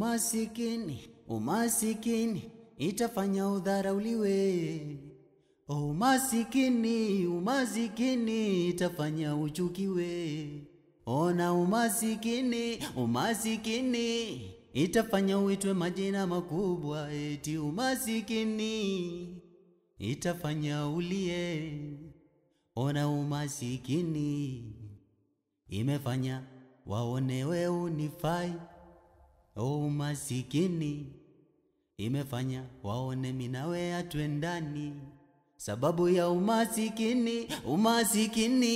Umasikini, umasikini itafanya udharauliwe. Umasikini, umasikini itafanya uchukiwe. Ona umasikini, umasikini itafanya uitwe majina makubwa. Eti umasikini itafanya ulie. Ona umasikini imefanya waonewe unifai. Umasikini imefanya waone minawe hatuendani. Sababu ya umasikini, umasikini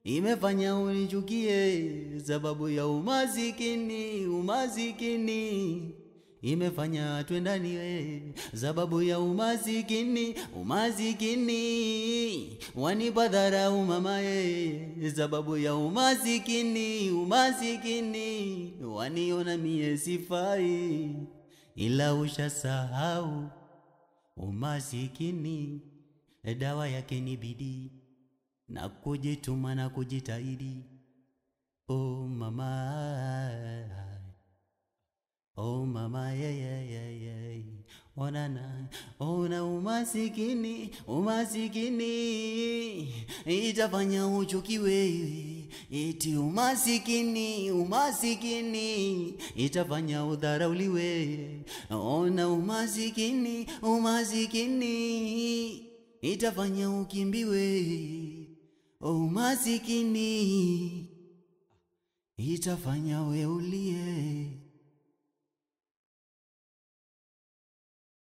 imefanya unichukie. Sababu ya umasikini, umasikini imefanya hatuendani we. Sababu ya umasikini, umasikini wanipa dharau mamae. Sababu ya umasikini, umasikini waniona mie sifai. Ila ushasahau umasikini dawa yake ni bidii na kujituma na kujitahidi. Oh mama, oh mama, yeah. Ona umasikini, umasikini itafanya uchukiwe. Eti umasikini, umasikini itafanya udharauliwe. Ona umasikini, umasikini itafanya ukimbiwe. Umasikini itafanya we ulie.